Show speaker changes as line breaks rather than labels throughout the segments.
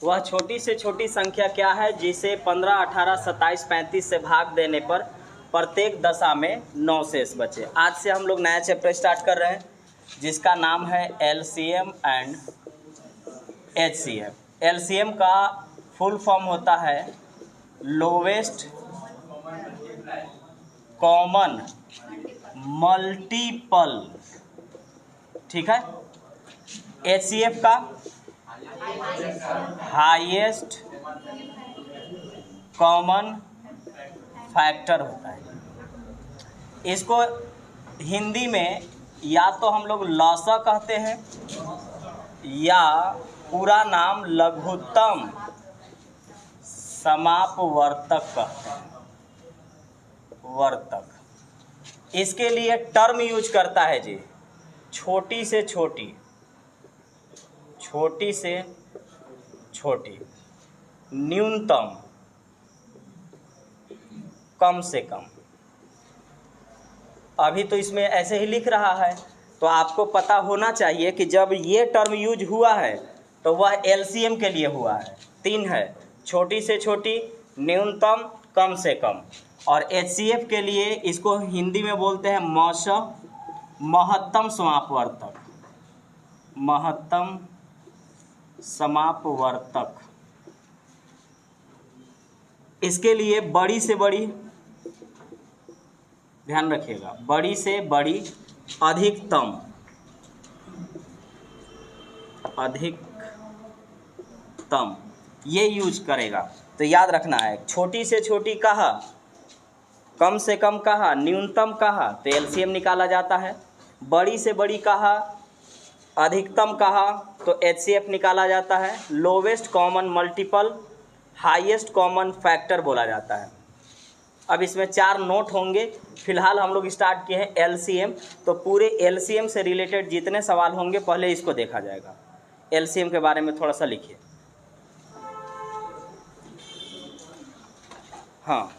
वह छोटी से छोटी संख्या क्या है जिसे 15, 18, 27, 35 से भाग देने पर प्रत्येक दशा में 9 शेष बचे। आज से हम लोग नया चैप्टर स्टार्ट कर रहे हैं जिसका नाम है एलसीएम एंड एचसीएफ। एलसीएम का फुल फॉर्म होता है लोवेस्ट कॉमन मल्टीपल, ठीक है। एचसीएफ का हाईएस्ट कॉमन फैक्टर होता है। इसको हिंदी में या तो हम लोग लॉसा कहते हैं या पूरा नाम लघुत्तम समापवर्तक कहते हैं। वर्तक इसके लिए टर्म यूज करता है जी, छोटी से छोटी, छोटी से छोटी, न्यूनतम, कम से कम। अभी तो इसमें ऐसे ही लिख रहा है तो आपको पता होना चाहिए कि जब ये टर्म यूज हुआ है तो वह एलसीएम के लिए हुआ है। 3 है, छोटी से छोटी, न्यूनतम, कम से कम। और एचसीएफ के लिए इसको हिंदी में बोलते हैं महत्तम समापवर्तक, महत्तम समापवर्तक। इसके लिए बड़ी से बड़ी, ध्यान रखिएगा, बड़ी से बड़ी, अधिकतम, अधिकतम ये यूज करेगा। तो याद रखना है, छोटी से छोटी कहा, कम से कम कहा, न्यूनतम कहा तो एलसीएम निकाला जाता है। बड़ी से बड़ी कहा, अधिकतम कहा तो एचसीएफ निकाला जाता है। Lowest common multiple, highest common factor बोला जाता है। अब इसमें 4 नोट होंगे। फिलहाल हम लोग स्टार्ट किए हैं एलसीएम, तो पूरे एलसीएम से रिलेटेड जितने सवाल होंगे पहले इसको देखा जाएगा। एलसीएम के बारे में थोड़ा सा लिखिए। हाँ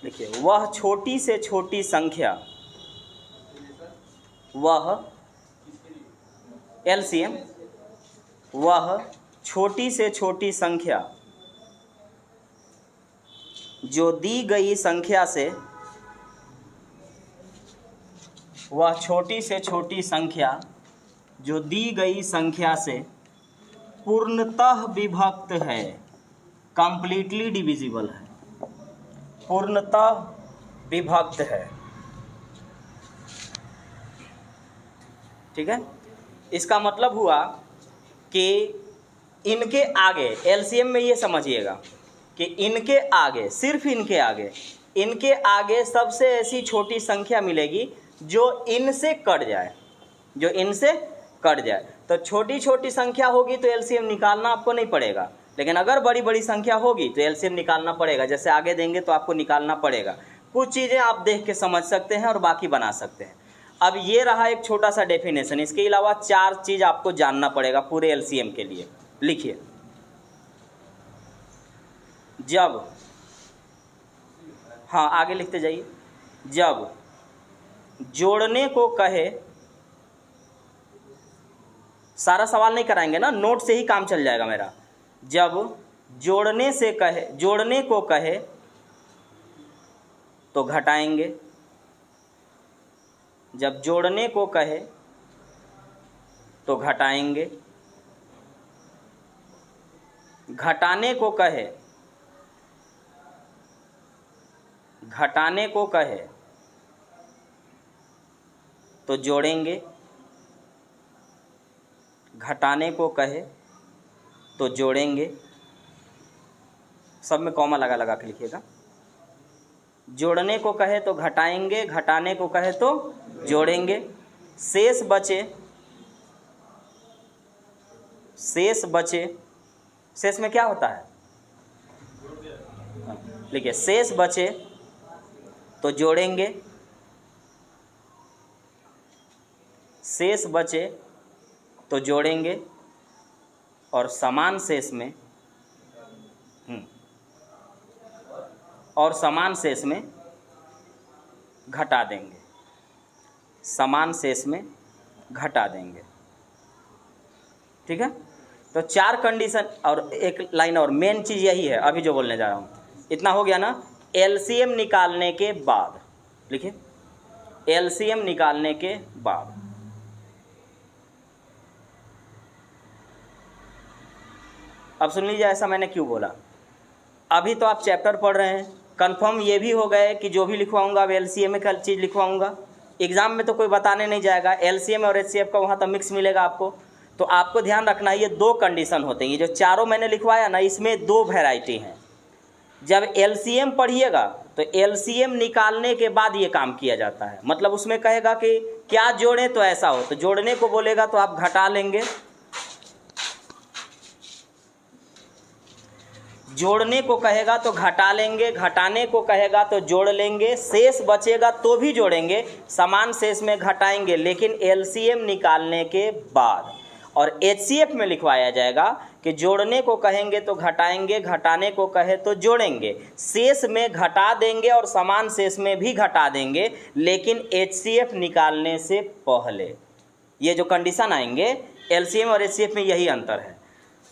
देखिए, वह छोटी से छोटी संख्या, वह एलसीएम, वह छोटी से छोटी संख्या जो दी गई संख्या से, वह छोटी से छोटी संख्या जो दी गई संख्या से पूर्णतः विभक्त है, कंप्लीटली डिविजिबल है, पूर्णतः विभक्त है, ठीक है। इसका मतलब हुआ कि इनके आगे, एलसीएम में ये समझिएगा कि इनके आगे, सिर्फ इनके आगे सबसे ऐसी छोटी संख्या मिलेगी जो इनसे कट जाए, जो इनसे कट जाए। तो छोटी छोटी संख्या होगी तो एलसीएम निकालना आपको नहीं पड़ेगा, लेकिन अगर बड़ी बड़ी संख्या होगी तो एलसीएम निकालना पड़ेगा। जैसे आगे देंगे तो आपको निकालना पड़ेगा। कुछ चीज़ें आप देख के समझ सकते हैं और बाकी बना सकते हैं। अब ये रहा एक छोटा सा डेफिनेशन। इसके अलावा 4 चीज़ आपको जानना पड़ेगा पूरे एलसीएम के लिए। लिखिए, जब, हाँ आगे लिखते जाइए, जब जोड़ने को कहे, सारा सवाल नहीं कराएंगे ना, नोट से ही काम चल जाएगा मेरा। जब जोड़ने से कहे, जोड़ने को कहे तो घटाएंगे, जब जोड़ने को कहे तो घटाएंगे, घटाने को कहे, घटाने को कहे तो जोड़ेंगे, घटाने को कहे तो जोड़ेंगे। सब में कॉमा लगा लगा के लिखिएगा। जोड़ने को कहे तो घटाएंगे, घटाने को कहे तो जोड़ेंगे। शेष बचे, शेष बचे, शेष में क्या होता है, लिखिए, शेष बचे तो जोड़ेंगे, शेष बचे तो जोड़ेंगे और समान शेष में, और समान शेष में घटा देंगे, समान शेष में घटा देंगे। ठीक है, तो 4 कंडीशन और एक लाइन और, मेन चीज़ यही है अभी जो बोलने जा रहा हूँ। इतना हो गया ना। एलसीएम निकालने के बाद लिखिए, एलसीएम निकालने के बाद अब सुन लीजिए ऐसा मैंने क्यों बोला। अभी तो आप चैप्टर पढ़ रहे हैं, कंफर्म ये भी हो गए कि जो भी लिखवाऊंगा अब एलसीएम में कल चीज़ लिखवाऊंगा। एग्जाम में तो कोई बताने नहीं जाएगा, एलसीएम और एचसीएफ का वहाँ तो मिक्स मिलेगा आपको। तो आपको ध्यान रखना है ये 2 कंडीशन होते हैं। ये जो चारों मैंने लिखवाया ना, इसमें 2 वैरायटी हैं। जब एलसीएम पढ़िएगा तो एलसीएम निकालने के बाद ये काम किया जाता है। मतलब उसमें कहेगा कि क्या जोड़ें तो ऐसा हो, तो जोड़ने को बोलेगा तो आप घटा लेंगे, जोड़ने को कहेगा तो घटा लेंगे, घटाने को कहेगा तो जोड़ लेंगे, शेष बचेगा तो भी जोड़ेंगे, समान शेष में घटाएंगे, लेकिन एलसीएम निकालने के बाद। और एचसीएफ में लिखवाया जाएगा कि जोड़ने को कहेंगे तो घटाएंगे, घटाने को कहे तो जोड़ेंगे, शेष में घटा देंगे और समान शेष में भी घटा देंगे, लेकिन एचसीएफ निकालने से पहले। ये जो कंडीशन आएंगे एलसीएम और एचसीएफ में यही अंतर है।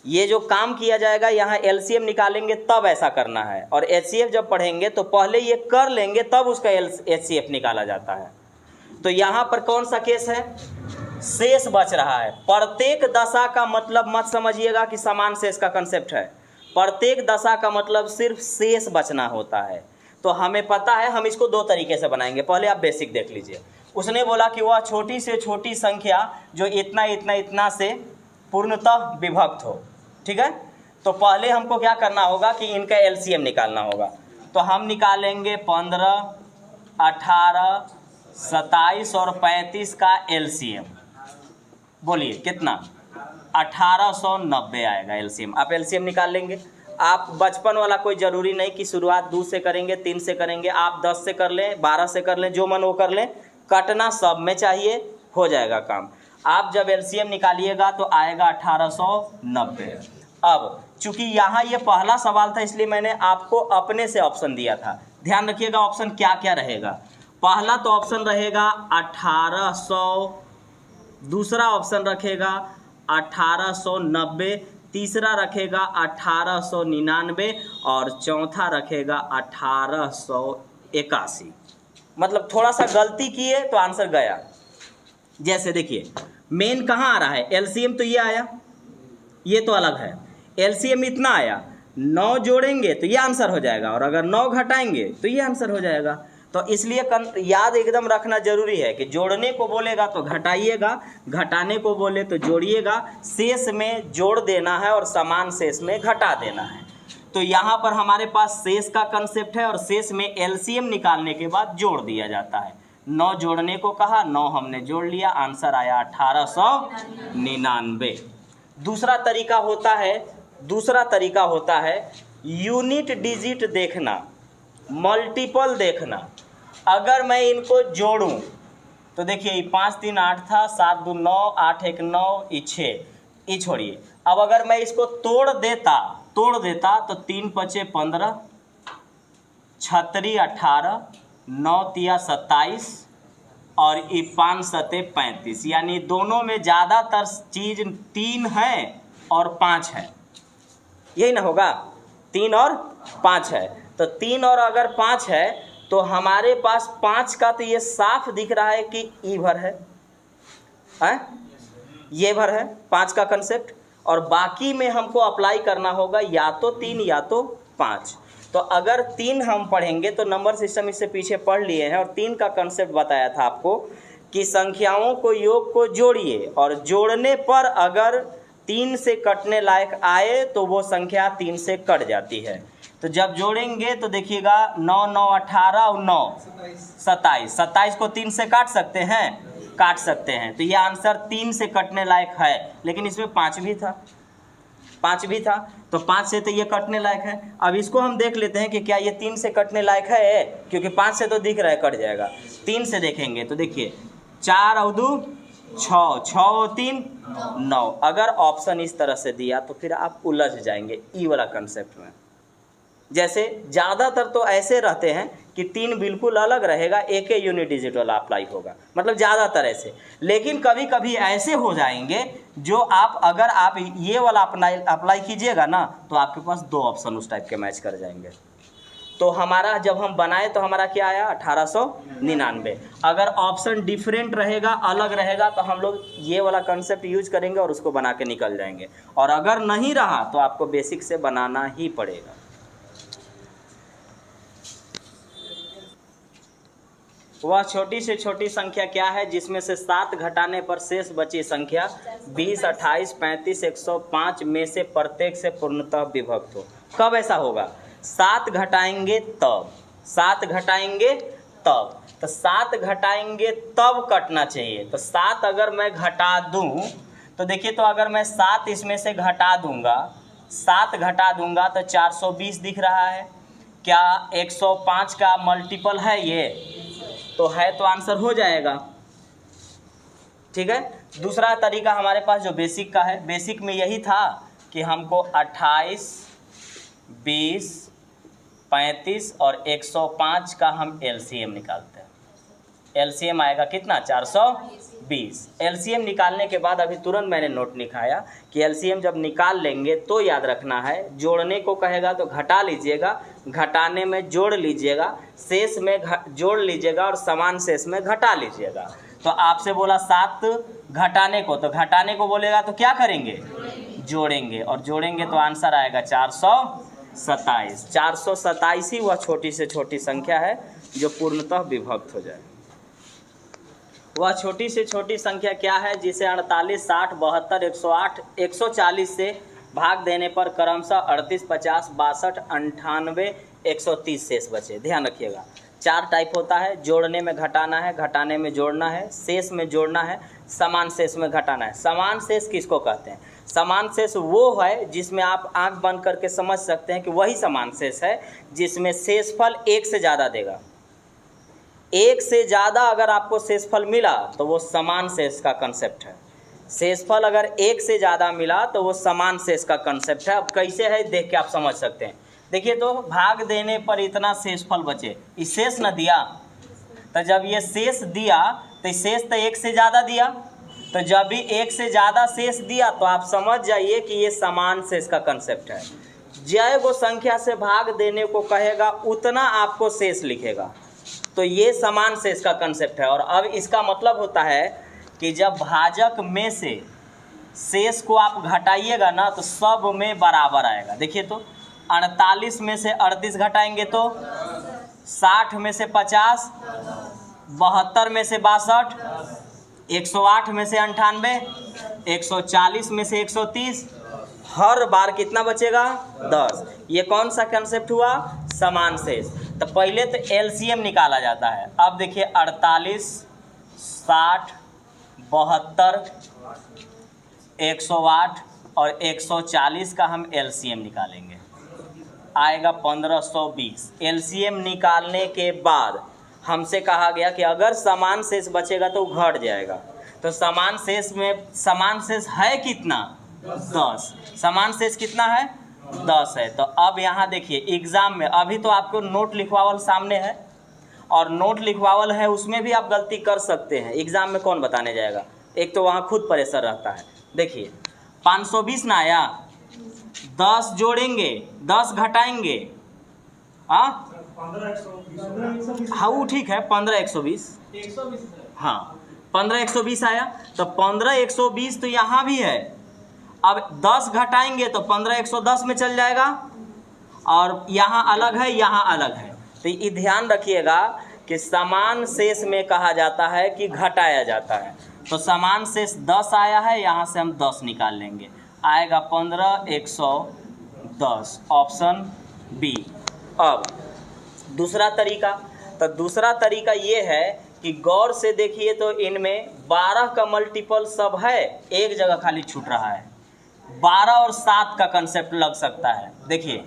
ये जो काम किया जाएगा यहाँ एलसीएम निकालेंगे तब ऐसा करना है, और एचसीएफ जब पढ़ेंगे तो पहले ये कर लेंगे तब उसका एचसीएफ निकाला जाता है। तो यहाँ पर कौन सा केस है, शेष बच रहा है। प्रत्येक दशा का मतलब मत समझिएगा कि समान शेष का कंसेप्ट है, प्रत्येक दशा का मतलब सिर्फ शेष बचना होता है। तो हमें पता है हम इसको 2 तरीके से बनाएंगे। पहले आप बेसिक देख लीजिए। उसने बोला कि वह छोटी से छोटी संख्या जो इतना इतना इतना से पूर्णतः विभक्त हो, ठीक है। तो पहले हमको क्या करना होगा कि इनका एलसीएम निकालना होगा। तो हम निकालेंगे 15, 18, 27 और 35 का एलसीएम। बोलिए कितना, 1890 आएगा एलसीएम। आप एलसीएम निकाल लेंगे। आप बचपन वाला कोई ज़रूरी नहीं कि शुरुआत 2 से करेंगे, 3 से करेंगे, आप 10 से कर लें, 12 से कर लें, जो मन वो कर लें, कटना सब में चाहिए, हो जाएगा काम। आप जब एलसीएम निकालिएगा तो आएगा 1890। अब चूंकि यहाँ ये पहला सवाल था इसलिए मैंने आपको अपने से ऑप्शन दिया था। ध्यान रखिएगा ऑप्शन क्या क्या रहेगा। पहला तो ऑप्शन रहेगा 1800, दूसरा ऑप्शन रखेगा 1890, तीसरा रखेगा 1899 और चौथा रखेगा 1881। मतलब थोड़ा सा गलती किए तो आंसर गया। जैसे देखिए मेन कहाँ आ रहा है, एलसीएम तो ये आया, ये तो अलग है। एलसीएम इतना आया, 9 जोड़ेंगे तो ये आंसर हो जाएगा, और अगर 9 घटाएंगे तो ये आंसर हो जाएगा। तो इसलिए याद एकदम रखना जरूरी है कि जोड़ने को बोलेगा तो घटाइएगा, घटाने को बोले तो जोड़िएगा, शेष में जोड़ देना है और समान शेष में घटा देना है। तो यहाँ पर हमारे पास शेष का कंसेप्ट है और शेष में एलसीएम निकालने के बाद जोड़ दिया जाता है। 9 जोड़ने को कहा, 9 हमने जोड़ लिया, आंसर आया 1899। दूसरा तरीका होता है यूनिट डिजिट देखना, मल्टीपल देखना। अगर मैं इनको जोड़ूं तो देखिए 5 3 8 था, 7 2 9, 8 1 9, 6, ये छोड़िए। अब अगर मैं इसको तोड़ देता तो 3 5 15, 6 3 18, 9 3 27 और 5 7 35, यानी दोनों में ज़्यादातर चीज़ 3 है और 5 है, यही ना होगा। 3 और 5 है, तो 3 और अगर 5 है तो हमारे पास 5 का तो ये साफ दिख रहा है कि ई भर है, ये भर है 5 का कंसेप्ट, और बाकी में हमको अप्लाई करना होगा या तो 3 या तो 5। तो अगर 3 हम पढ़ेंगे तो नंबर सिस्टम इससे पीछे पढ़ लिए हैं, और 3 का कंसेप्ट बताया था आपको कि संख्याओं को योग को जोड़िए और जोड़ने पर अगर 3 से कटने लायक आए तो वो संख्या 3 से कट जाती है। तो जब जोड़ेंगे तो देखिएगा 9 9 18 और 9 27, 27 को 3 से काट सकते हैं। तो ये आंसर 3 से कटने लायक है, लेकिन इसमें 5 भी था, तो 5 से तो ये कटने लायक है। अब इसको हम देख लेते हैं कि क्या ये 3 से कटने लायक है, क्योंकि 5 से तो दिख रहा है कट जाएगा। 3 से देखेंगे तो देखिए 4 और 2 6, 6 और 3 9। अगर ऑप्शन इस तरह से दिया तो फिर आप उलझ जाएंगे ई वाला कंसेप्ट में। जैसे ज़्यादातर तो ऐसे रहते हैं कि 3 बिल्कुल अलग रहेगा, एक ही यूनिट डिजिट वाला अप्लाई होगा, मतलब ज़्यादातर ऐसे। लेकिन कभी कभी ऐसे हो जाएंगे जो आप अगर आप ये वाला अप्लाई कीजिएगा ना तो आपके पास 2 ऑप्शन उस टाइप के मैच कर जाएंगे। तो हमारा जब हम बनाए तो हमारा क्या आया 1899। अगर ऑप्शन डिफरेंट रहेगा, अलग रहेगा, तो हम लोग ये वाला कंसेप्ट यूज करेंगे और उसको बना के निकल जाएंगे। और अगर नहीं रहा तो आपको बेसिक से बनाना ही पड़ेगा। वह छोटी से छोटी संख्या क्या है जिसमें से 7 घटाने पर शेष बची संख्या 20, 28, 35, 105 में से प्रत्येक से पूर्णतः विभक्त हो। कब ऐसा होगा? 7 घटाएंगे तब, 7 घटाएंगे तब, तो 7 घटाएंगे तब कटना चाहिए। तो 7 अगर मैं घटा दूं तो देखिए, तो अगर मैं 7 इसमें से घटा दूंगा, 7 घटा दूंगा तो 420 दिख रहा है। क्या 105 का मल्टीपल है ये? तो है, तो आंसर हो जाएगा। ठीक है। दूसरा तरीका हमारे पास जो बेसिक का है, बेसिक में यही था कि हमको 28, 20, 35 और 105 का हम एलसीएम निकालते हैं। एलसीएम आएगा कितना? 420। एलसीएम निकालने के बाद अभी तुरंत मैंने नोट लिखाया कि एलसीएम जब निकाल लेंगे तो याद रखना है, जोड़ने को कहेगा तो घटा लीजिएगा, घटाने में जोड़ लीजिएगा, शेष में जोड़ लीजिएगा और समान शेष में घटा लीजिएगा। तो आपसे बोला 7 घटाने को, तो घटाने को बोलेगा तो क्या करेंगे? जोड़ेंगे, और जोड़ेंगे तो आंसर आएगा 427। 427 ही वह छोटी से छोटी संख्या है जो पूर्णतः विभक्त हो जाए। वह छोटी से छोटी संख्या क्या है जिसे 48, 60, 72, 108, 140 से भाग देने पर क्रमशः 38, 50, 62, 98, 130 शेष बचे। ध्यान रखिएगा, 4 टाइप होता है। जोड़ने में घटाना है, घटाने में जोड़ना है, शेष में जोड़ना है, समान शेष में घटाना है। समान शेष किसको कहते हैं? समान शेष वो है जिसमें आप आंख बंद करके समझ सकते हैं कि वही समान शेष है जिसमें शेषफल 1 से ज़्यादा देगा। 1 से ज़्यादा अगर आपको शेषफल मिला तो वो समान शेष का कंसेप्ट है। शेषफल अगर 1 से ज़्यादा मिला तो वो समान शेष का कंसेप्ट है। अब कैसे है देख के आप समझ सकते हैं। देखिए, तो भाग देने पर इतना शेषफल बचे, इस शेष न दिया, तो जब ये शेष दिया तो शेष तो 1 से ज़्यादा दिया, तो जब भी 1 से ज़्यादा शेष दिया तो आप समझ जाइए कि ये समान शेष का कंसेप्ट है। जय वो संख्या से भाग देने को कहेगा उतना आपको शेष लिखेगा, तो ये समान शेष का कंसेप्ट है। और अब इसका मतलब होता है कि जब भाजक में से शेष को आप घटाइएगा ना तो सब में बराबर आएगा। देखिए, तो 48 में से 38 घटाएंगे तो 60 में से 50, 72 में से 62, 108 में से 98, 140 में से 130, हर बार कितना बचेगा? 10। ये कौन सा कंसेप्ट हुआ? समान शेष। तो पहले तो एलसीएम निकाला जाता है। अब देखिए, 48, 60, 72, 108 और 140 का हम एलसीएम निकालेंगे, आएगा 1520। एलसीएम निकालने के बाद हमसे कहा गया कि अगर समान शेष बचेगा तो घट जाएगा। तो समान शेष में समान शेष है कितना? 10। समान शेष कितना है? 10 है। तो अब यहाँ देखिए, एग्ज़ाम में अभी तो आपको नोट लिखवावल सामने है, और नोट लिखवावल है उसमें भी आप गलती कर सकते हैं। एग्ज़ाम में कौन बताने जाएगा? एक तो वहाँ खुद प्रेशर रहता है। देखिए, 520 ना आया, 10 जोड़ेंगे, 10 घटाएंगे, हाँ वो ठीक है, 15 120, हाँ 15 120 आया। तो 15 120 तो यहाँ भी है। अब 10 घटाएंगे तो 15 110 में चल जाएगा, और यहाँ अलग है, यहाँ अलग है। तो ये ध्यान रखिएगा कि समान शेष में कहा जाता है कि घटाया जाता है। तो समान शेष 10 आया है, यहाँ से हम 10 निकाल लेंगे, आएगा 15 110, ऑप्शन बी। अब दूसरा तरीका, तो दूसरा तरीका ये है कि गौर से देखिए, तो इनमें 12 का मल्टीपल सब है, एक जगह खाली छूट रहा है। 12 और 7 का कंसेप्ट लग सकता है। देखिए,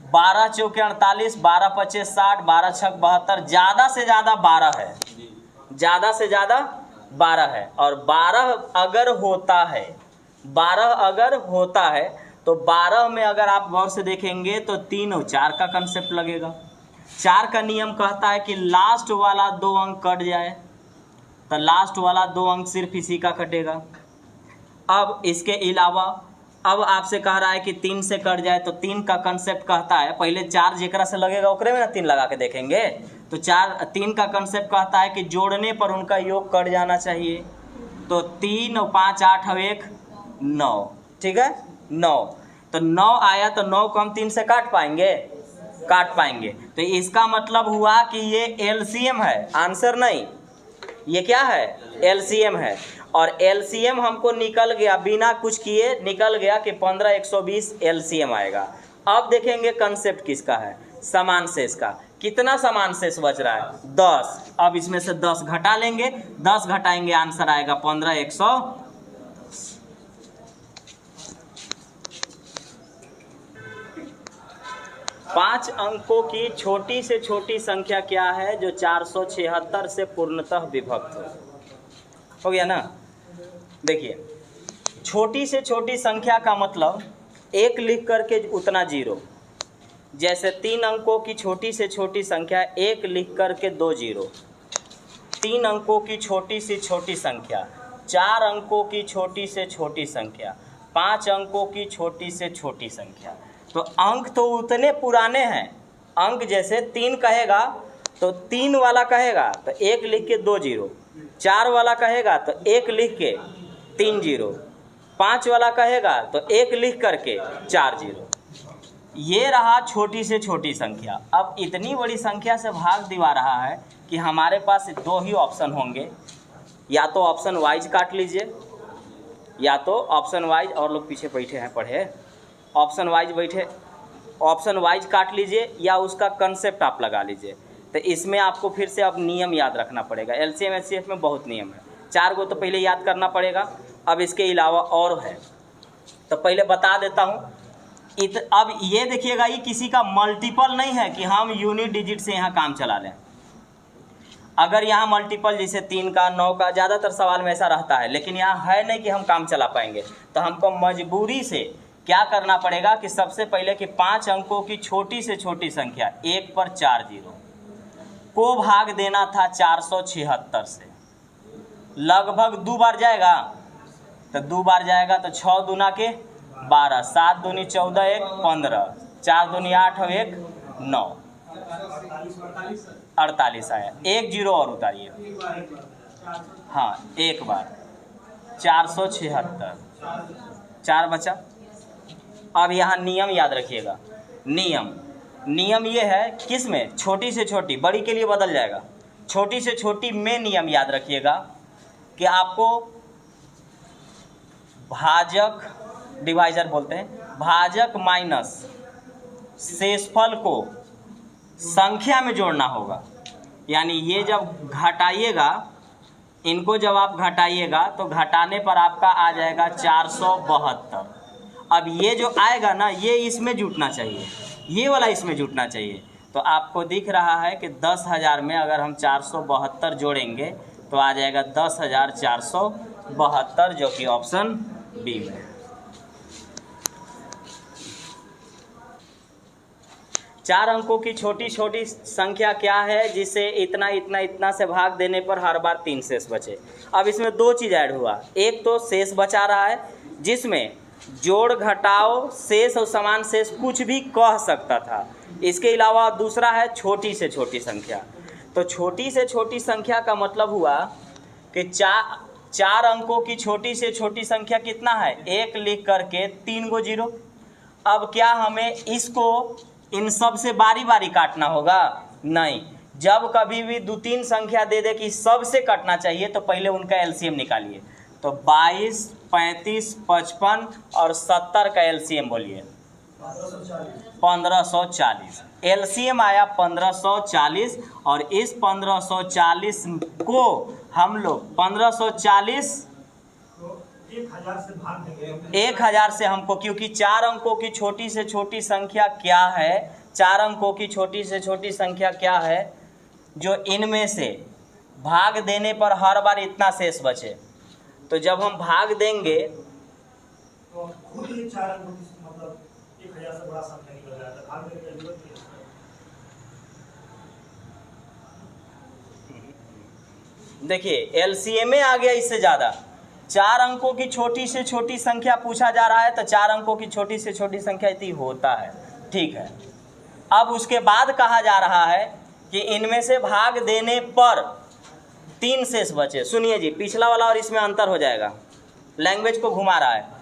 12 चौके 48, 12 पचे 60, 12 छक 72, ज़्यादा से ज़्यादा 12 है, ज़्यादा से ज़्यादा 12 है। और 12 अगर होता है, 12 अगर होता है तो 12 में अगर आप गौर से देखेंगे तो 3 और 4 का कंसेप्ट लगेगा। 4 का नियम कहता है कि लास्ट वाला 2 अंक कट जाए, तो लास्ट वाला 2 अंक सिर्फ इसी का कटेगा। अब इसके अलावा अब आपसे कह रहा है कि 3 से कट जाए, तो 3 का कंसेप्ट कहता है, पहले 4 जेकरा से लगेगा ओकरे में ना 3 लगा के देखेंगे, तो 3 का कंसेप्ट कहता है कि जोड़ने पर उनका योग कट जाना चाहिए। तो 3 और 5 8 और 1 9, ठीक है 9, तो 9 आया, तो 9 को हम 3 से काट पाएंगे। तो इसका मतलब हुआ कि ये एलसीएम है, आंसर नहीं, ये क्या है एलसीएम है। और एलसीएम हमको निकल गया, बिना कुछ किए निकल गया कि 15 120 एलसीएम आएगा। अब देखेंगे कंसेप्ट किसका है, समान शेष का। कितना समान शेष बच रहा है 10। अब इसमें से 10 घटा लेंगे, 10 घटाएंगे, आंसर आएगा 15 100। 5 अंकों की छोटी से छोटी संख्या क्या है जो 476 से पूर्णतः विभक्त हो गया ना। देखिए, छोटी से छोटी संख्या का मतलब 1 लिख करके उतना 0, जैसे 3 अंकों की छोटी से छोटी संख्या 1 लिख करके 2 0, 3 अंकों की छोटी से छोटी संख्या, 4 अंकों की छोटी से छोटी संख्या, 5 अंकों की छोटी से छोटी संख्या। तो अंक तो उतने पुराने हैं, अंक जैसे 3 कहेगा तो 3 वाला कहेगा तो 1 लिख के 2 0, 4 वाला कहेगा तो 1 लिख के 3 0, 5 वाला कहेगा तो 1 लिख करके 4 0। ये रहा छोटी से छोटी संख्या। अब इतनी बड़ी संख्या से भाग दिवा रहा है कि हमारे पास 2 ही ऑप्शन होंगे, या तो ऑप्शन वाइज काट लीजिए, या तो ऑप्शन वाइज, और लोग पीछे बैठे हैं पढ़े, ऑप्शन वाइज काट लीजिए, या उसका कंसेप्ट आप लगा लीजिए। तो इसमें आपको फिर से अब नियम याद रखना पड़ेगा। एलसीएम एचसीएफ में बहुत नियम है, 4 को तो पहले याद करना पड़ेगा। अब इसके अलावा और है, तो पहले बता देता हूँ। अब ये देखिएगा, ये किसी का मल्टीपल नहीं है कि हम यूनिट डिजिट से यहाँ काम चला लें। अगर यहाँ मल्टीपल जैसे 3 का 9 का, ज़्यादातर सवाल में ऐसा रहता है, लेकिन यहाँ है नहीं कि हम काम चला पाएंगे, तो हमको मजबूरी से क्या करना पड़ेगा कि सबसे पहले कि 5 अंकों की छोटी से छोटी संख्या 1 पर 4 0 को भाग देना था 476 से। लगभग 2 बार जाएगा, तो 2 बार जाएगा तो 6 दूना के 12, 7 दूनी 14, 1 15, 4 दूनी 8 और 1 9, 48 आया। 1 0 और उतारिए, हाँ एक बार 476, 4 बचा। अब यहाँ नियम याद रखिएगा, नियम ये है किस में, छोटी से छोटी, बड़ी के लिए बदल जाएगा, छोटी से छोटी में नियम याद रखिएगा कि आपको भाजक, डिवाइजर बोलते हैं, भाजक माइनस शेषफल को संख्या में जोड़ना होगा। यानी ये जब घटाइएगा, इनको जब आप घटाइएगा तो घटाने पर आपका आ जाएगा 472। अब ये जो आएगा ना, ये इसमें जुटना चाहिए, ये वाला इसमें जुटना चाहिए। तो आपको दिख रहा है कि 10,000 में अगर हम 472 जोड़ेंगे तो आ जाएगा 10,472, जो कि ऑप्शन बी में। चार अंकों की छोटी छोटी संख्या क्या है जिसे इतना इतना इतना से भाग देने पर हर बार 3 शेष बचे। अब इसमें 2 चीज़ ऐड हुआ, एक तो शेष बचा रहा है जिसमें जोड़ घटाव शेष और समान शेष कुछ भी कह सकता था। इसके अलावा दूसरा है छोटी से छोटी संख्या। तो छोटी से छोटी संख्या का मतलब हुआ कि 4 अंकों की छोटी से छोटी संख्या कितना है, 1 लिख करके 3 गो 0। अब क्या हमें इसको इन सब से बारी बारी काटना होगा? नहीं। जब कभी भी 2-3 संख्या दे दे कि सब से कटना चाहिए तो पहले उनका एलसीएम निकालिए। तो 22, 35, 55 और 70 का एलसीएम बोलिए। 1540। एलसीएम आया 1540 और इस 1540 को हम लोग 1540 1000 से हमको, क्योंकि 4 अंकों की छोटी से छोटी संख्या क्या है, 4 अंकों की छोटी से छोटी संख्या क्या है जो इनमें से भाग देने पर हर बार इतना शेष बचे। तो जब हम भाग देंगे
तो खुद ही 4 अंकों की मतलब 1000 से बड़ा संख्या निकल जाता है, भाग देने की जरूरत नहीं है।
देखिए एलसीएम में आ गया इससे ज़्यादा, 4 अंकों की छोटी से छोटी संख्या पूछा जा रहा है, तो 4 अंकों की छोटी से छोटी संख्या इतनी होता है, ठीक है। अब उसके बाद कहा जा रहा है कि इनमें से भाग देने पर 3 शेष बचे। सुनिए जी, पिछला वाला और इसमें अंतर हो जाएगा, लैंग्वेज को घुमा रहा है।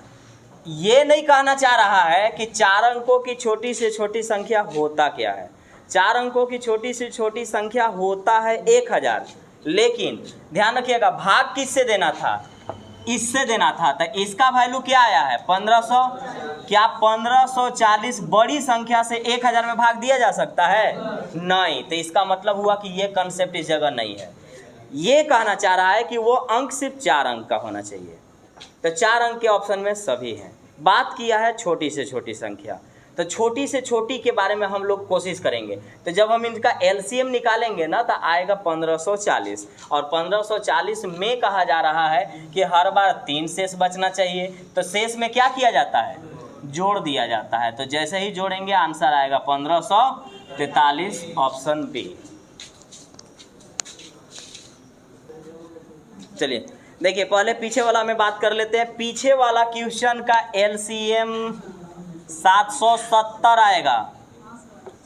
ये नहीं कहना चाह रहा है कि 4 अंकों की छोटी से छोटी संख्या होता क्या है। 4 अंकों की छोटी से छोटी संख्या होता है 1000, लेकिन ध्यान रखिएगा भाग किससे देना था, इससे देना था। तो इसका वैल्यू क्या आया है 1500। क्या 1540 बड़ी संख्या से 1000 में भाग दिया जा सकता है? नहीं। तो इसका मतलब हुआ कि ये कंसेप्ट इस जगह नहीं है। ये कहना चाह रहा है कि वो अंक सिर्फ 4 अंक का होना चाहिए। तो 4 अंक के ऑप्शन में सभी हैं। बात किया है छोटी से छोटी संख्या, तो छोटी से छोटी के बारे में हम लोग कोशिश करेंगे। तो जब हम इनका एलसीएम निकालेंगे ना, तो आएगा 1540, और 1540 में कहा जा रहा है कि हर बार 3 शेष बचना चाहिए। तो शेष में क्या किया जाता है, जोड़ दिया जाता है। तो जैसे ही जोड़ेंगे आंसर आएगा 1543, ऑप्शन बी। चलिए देखिए, पहले पीछे वाला में बात कर लेते हैं। पीछे वाला क्वेश्चन का एलसीएम 770 आएगा,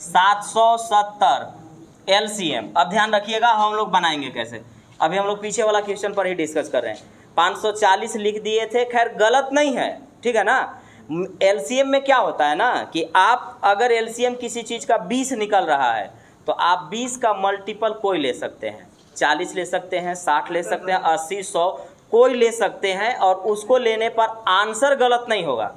770 एलसीएम। अब ध्यान रखिएगा हम लोग बनाएंगे कैसे। अभी हम लोग पीछे वाला क्वेश्चन पर ही डिस्कस कर रहे हैं। 540 लिख दिए थे, खैर गलत नहीं है, ठीक है ना। एलसीएम में क्या होता है ना कि आप अगर एलसीएम किसी चीज़ का 20 निकल रहा है, तो आप 20 का मल्टीपल कोई ले सकते हैं, 40 ले सकते हैं, 60 ले सकते हैं, 80, 100 कोई ले सकते हैं, और उसको लेने पर आंसर गलत नहीं होगा,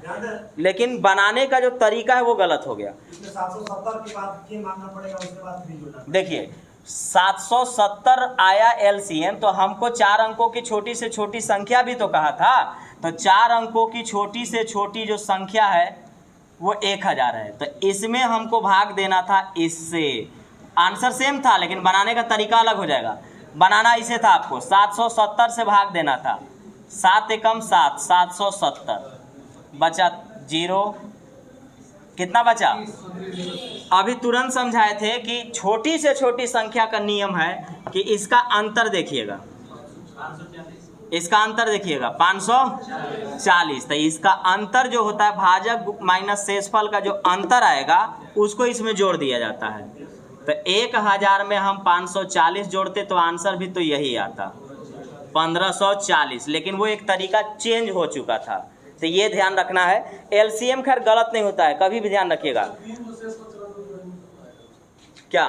लेकिन बनाने का जो तरीका है वो गलत हो गया।
770 के बाद ये मानना पड़ेगा, उसके बाद 3 जोड़ना।
देखिए 770 आया एलसीएम, तो हमको 4 अंकों की छोटी से छोटी संख्या भी तो कहा था। तो 4 अंकों की छोटी से छोटी जो संख्या है वो 1000 है। तो इसमें हमको भाग देना था इससे। आंसर सेम था, लेकिन बनाने का तरीका अलग हो जाएगा। बनाना इसे था, आपको 770 से भाग देना था। 7 एकम 7, 770 बचा 0, कितना बचा? अभी तुरंत समझाए थे कि छोटी से छोटी संख्या का नियम है कि इसका अंतर देखिएगा, इसका अंतर देखिएगा 540। तो इसका अंतर जो होता है भाजक माइनस शेषफल का जो अंतर आएगा उसको इसमें जोड़ दिया जाता है। तो 1000 में हम 540 जोड़ते तो आंसर भी तो यही आता 1540, लेकिन वो एक तरीका चेंज हो चुका था। तो ये ध्यान रखना है। एलसीएम खैर गलत नहीं होता है, कभी भी ध्यान रखिएगा। क्या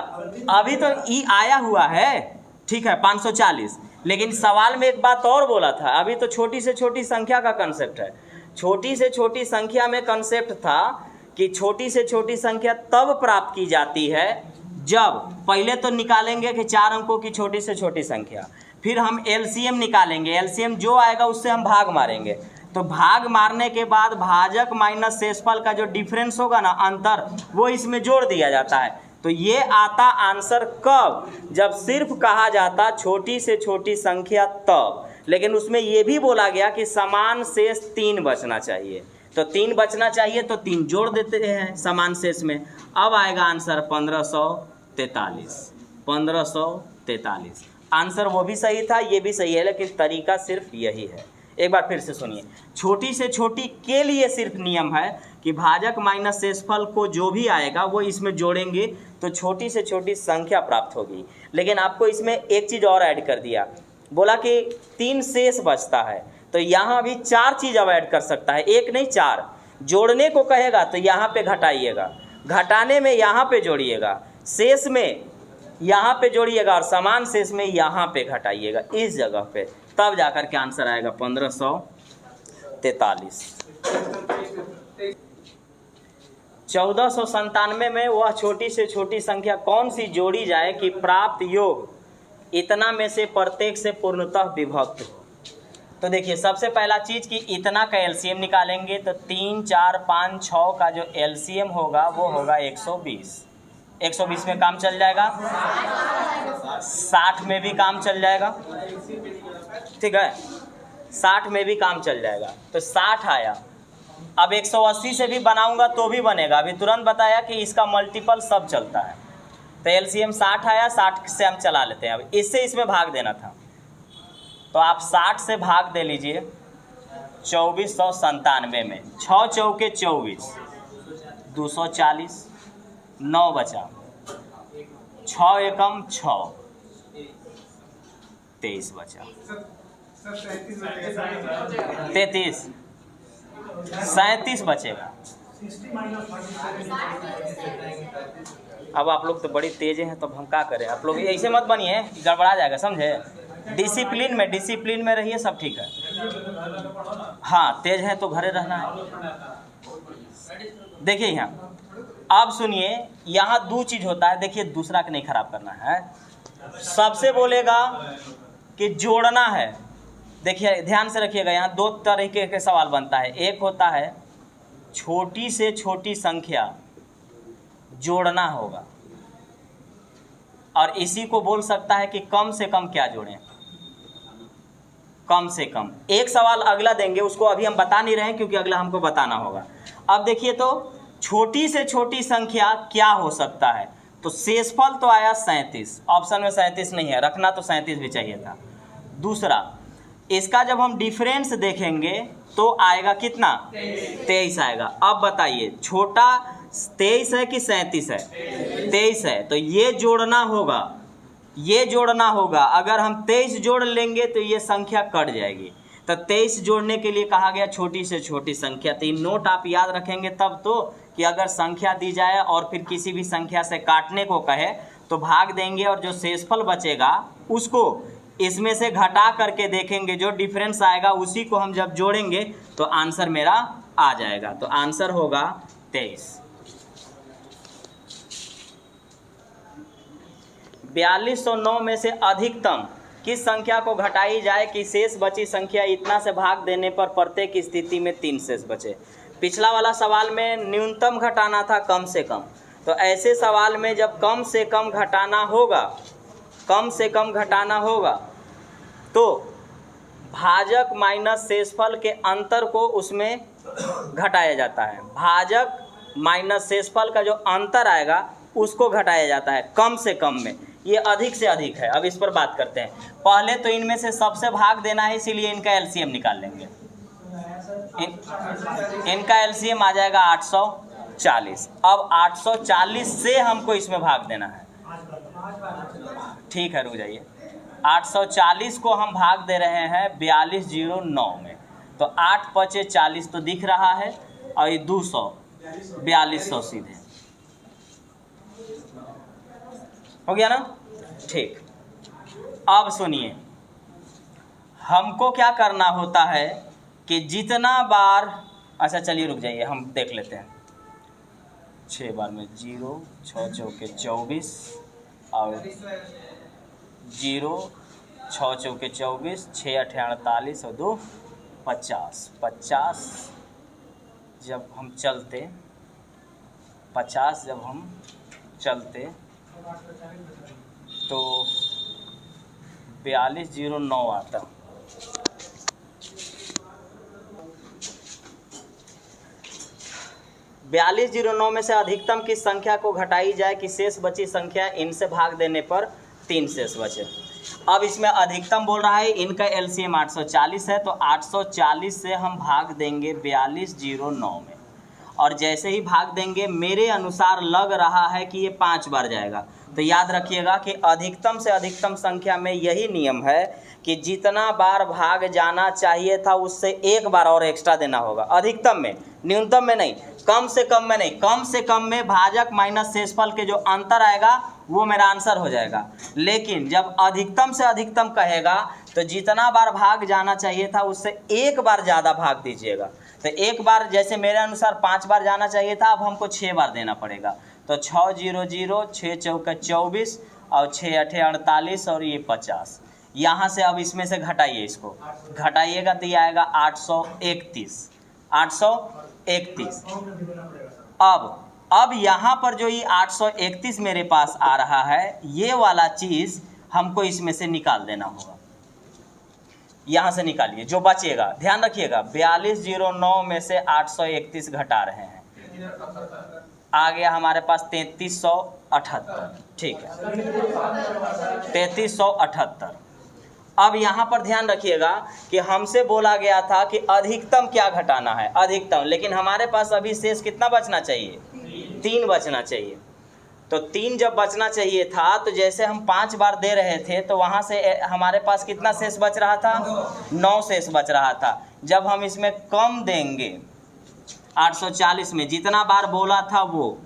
अभी तो ई आया हुआ है, ठीक है 540, लेकिन सवाल में एक बात और बोला था। अभी तो छोटी से छोटी संख्या का कंसेप्ट है। छोटी से छोटी संख्या में कंसेप्ट था कि छोटी से छोटी संख्या तब प्राप्त की जाती है जब पहले तो निकालेंगे कि 4 अंकों की छोटी से छोटी संख्या, फिर हम एलसीएम निकालेंगे। एलसीएम जो आएगा उससे हम भाग मारेंगे। तो भाग मारने के बाद भाजक माइनस शेषफल का जो डिफरेंस होगा ना, अंतर, वो इसमें जोड़ दिया जाता है। तो ये आता आंसर कब? जब सिर्फ कहा जाता छोटी से छोटी संख्या तब। लेकिन उसमें ये भी बोला गया कि समान शेष 3 बचना चाहिए। तो 3 बचना चाहिए तो 3 जोड़ देते हैं समान शेष में। अब आएगा आंसर 1543, 1543। आंसर वो भी सही था, ये भी सही है, लेकिन तरीका सिर्फ यही है। एक बार फिर से सुनिए। छोटी से छोटी के लिए सिर्फ नियम है कि भाजक माइनस शेषफल को जो भी आएगा वो इसमें जोड़ेंगे तो छोटी से छोटी संख्या प्राप्त होगी। लेकिन आपको इसमें एक चीज़ और ऐड कर दिया, बोला कि 3 शेष बचता है, तो यहाँ भी 4 चीज़ अब ऐड कर सकता है, 1 नहीं 4। जोड़ने को कहेगा तो यहाँ पे घटाइएगा, घटाने में यहाँ पे जोड़िएगा, शेष में यहाँ पे जोड़िएगा, और समान शेष में यहाँ पे घटाइएगा, इस जगह पे, तब जाकर के आंसर आएगा 1543। 1497 में वह छोटी से छोटी संख्या कौन सी जोड़ी जाए कि प्राप्त योग इतना में से प्रत्येक से पूर्णतः विभक्त हो। तो देखिए सबसे पहला चीज़ कि इतना का एलसीएम निकालेंगे तो 3, 4, 5, 6 का जो एलसीएम होगा वो होगा 120। 120 में काम चल जाएगा, 60 में भी काम चल जाएगा, ठीक है, 60 में भी काम चल जाएगा। तो 60 आया, अब 180 से भी बनाऊंगा तो भी बनेगा, अभी तुरंत बताया कि इसका मल्टीपल सब चलता है। तो एलसीएम 60 आया, 60 से हम चला लेते हैं। अब इससे इसमें भाग देना था, तो आप 60 से भाग दे लीजिए 2497 में। 6 चौके 24, 240, 9 बचा, 6 एकम 6, 23 बचा, 33, 37 बचेगा। अब आप लोग तो बड़ी तेज हैं, तो हम क्या करें? आप लोग ऐसे मत बनिए, गड़बड़ा जाएगा, समझे? डिसिप्लिन में रहिए, सब ठीक है। हाँ, तेज है तो घरे रहना है। देखिए यहाँ, अब सुनिए, यहाँ 2 चीज़ होता है। देखिए, दूसरा का नहीं खराब करना है। सबसे बोलेगा कि जोड़ना है। देखिए ध्यान से रखिएगा, यहाँ 2 तरीके के सवाल बनता है। एक होता है छोटी से छोटी संख्या जोड़ना होगा, और इसी को बोल सकता है कि कम से कम क्या जोड़ें, कम से कम। एक सवाल अगला देंगे, उसको अभी हम बता नहीं रहे हैं क्योंकि अगला हमको बताना होगा। अब देखिए, तो छोटी से छोटी संख्या क्या हो सकता है? तो शेषफल तो आया 37, ऑप्शन में 37 नहीं है, रखना तो 37 भी चाहिए था। दूसरा, इसका जब हम डिफरेंस देखेंगे तो आएगा कितना? 23 आएगा। अब बताइए, छोटा 23 है कि 37 है? 23 है, तो ये जोड़ना होगा, ये जोड़ना होगा। अगर हम 23 जोड़ लेंगे तो ये संख्या कट जाएगी। तो 23 जोड़ने के लिए कहा गया छोटी से छोटी संख्या। तो ये नोट आप याद रखेंगे तब तो, कि अगर संख्या दी जाए और फिर किसी भी संख्या से काटने को कहे तो भाग देंगे, और जो शेषफल बचेगा उसको इसमें से घटा करके देखेंगे, जो डिफरेंस आएगा उसी को हम जब जोड़ेंगे तो आंसर मेरा आ जाएगा। तो आंसर होगा 23। 4209 में से अधिकतम किस संख्या को घटाई जाए कि शेष बची संख्या इतना से भाग देने पर प्रत्येक स्थिति में 3 शेष बचे? पिछला वाला सवाल में न्यूनतम घटाना था, कम से कम। तो ऐसे सवाल में जब कम से कम घटाना होगा, कम से कम घटाना होगा, तो भाजक माइनस शेषफल के अंतर को उसमें घटाया जाता है। भाजक माइनस शेषफल का जो अंतर आएगा उसको घटाया जाता है कम से कम में। ये अधिक से अधिक है। अब इस पर बात करते हैं। पहले तो इनमें से सबसे भाग देना है, इसीलिए इनका एलसीएम निकाल लेंगे। इनका एलसीएम आ जाएगा 840। अब 840 से हमको इसमें भाग देना है। ठीक है, रुक जाइए। 840 को हम भाग दे रहे हैं 4209 में, तो 8 पचे 40 तो दिख रहा है, और ये 200, 4200 सीधे हो गया ना? ठीक। अब सुनिए, हमको क्या करना होता है कि जितना बार, अच्छा चलिए रुक जाइए, हम देख लेते हैं। 6 बार में 0, 6 चौके 24, और 0, 6 चौके 24, 6 8 48 और 2 50। 50 जब हम चलते, 50 जब हम चलते तो 4209 आता। बयालीस 09 में से अधिकतम किस संख्या को घटाई जाए कि शेष बची संख्या इनसे भाग देने पर 3 शेष बचे? अब इसमें अधिकतम बोल रहा है, इनका एलसीएम 840 है, तो 840 से हम भाग देंगे 4209 में, और जैसे ही भाग देंगे मेरे अनुसार लग रहा है कि ये 5 बार जाएगा। तो याद रखिएगा कि अधिकतम से अधिकतम संख्या में यही नियम है कि जितना बार भाग जाना चाहिए था उससे 1 बार और एक्स्ट्रा देना होगा। अधिकतम में, न्यूनतम में नहीं, कम से कम में नहीं। कम से कम में भाजक माइनस शेषफल के जो अंतर आएगा वो मेरा आंसर हो जाएगा। लेकिन जब अधिकतम से अधिकतम कहेगा तो जितना बार भाग जाना चाहिए था उससे 1 बार ज़्यादा भाग दीजिएगा। तो 1 बार, जैसे मेरे अनुसार 5 बार जाना चाहिए था, अब हमको 6 बार देना पड़ेगा। तो 6 0 0, 6 चौका 24, और 6 8 48, और ये 50। यहाँ से अब इसमें से घटाइए, इसको घटाइएगा तो ये आएगा 831। 831। अब यहाँ पर जो ये 831 मेरे पास आ रहा है, ये वाला चीज़ हमको इसमें से निकाल देना होगा। यहाँ से निकालिए जो बचेगा, ध्यान रखिएगा 4209 में से 831 घटा रहे हैं, आ गया हमारे पास 3378। ठीक है 3378। अब यहाँ पर ध्यान रखिएगा कि हमसे बोला गया था कि अधिकतम क्या घटाना है, अधिकतम, लेकिन हमारे पास अभी शेष कितना बचना चाहिए, 3 बचना चाहिए। तो 3 जब बचना चाहिए था तो जैसे हम 5 बार दे रहे थे तो वहाँ से हमारे पास कितना शेष बच रहा था, 9 शेष बच रहा था। जब हम इसमें कम देंगे 840 में जितना बार बोला था वो,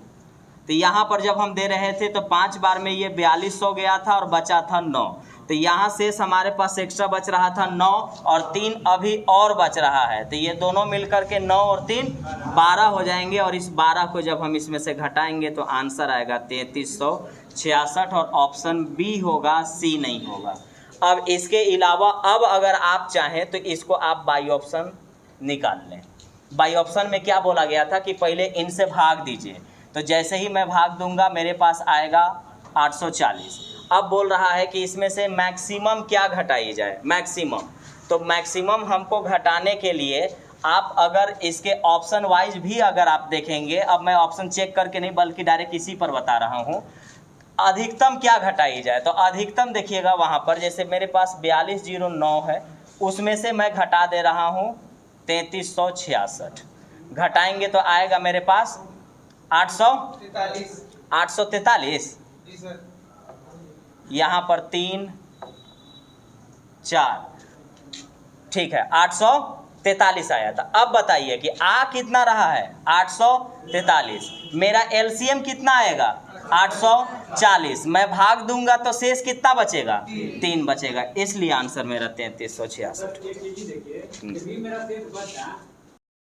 तो यहाँ पर जब हम दे रहे थे तो 5 बार में ये 4200 गया था और बचा था 9, तो यहाँ शेष हमारे पास एक्स्ट्रा बच रहा था 9 और 3 अभी और बच रहा है, तो ये दोनों मिलकर के 9 और 3 12 हो जाएंगे, और इस 12 को जब हम इसमें से घटाएंगे तो आंसर आएगा 3366, और ऑप्शन बी होगा, सी नहीं होगा। अब इसके अलावा अब अगर आप चाहें तो इसको आप बाई ऑप्शन निकाल लें। बाई ऑप्शन में क्या बोला गया था कि पहले इनसे भाग दीजिए, तो जैसे ही मैं भाग दूंगा मेरे पास आएगा 840। अब बोल रहा है कि इसमें से मैक्सिमम क्या घटाई जाए, मैक्सिमम, तो मैक्सिमम हमको घटाने के लिए आप अगर इसके ऑप्शन वाइज भी अगर आप देखेंगे, अब मैं ऑप्शन चेक करके नहीं बल्कि डायरेक्ट इसी पर बता रहा हूँ, अधिकतम क्या घटाई जाए, तो अधिकतम देखिएगा वहाँ पर जैसे मेरे पास 4209 है, उसमें से मैं घटा दे रहा हूँ 3366, घटाएंगे तो आएगा मेरे पास 843। यहाँ पर 3 4, ठीक है 843 आया था। अब बताइए कि आ कितना रहा है, 843, मेरा एलसीएम कितना आएगा 840, मैं भाग दूंगा तो शेष कितना बचेगा, 3 बचेगा, इसलिए आंसर मेरा 3366।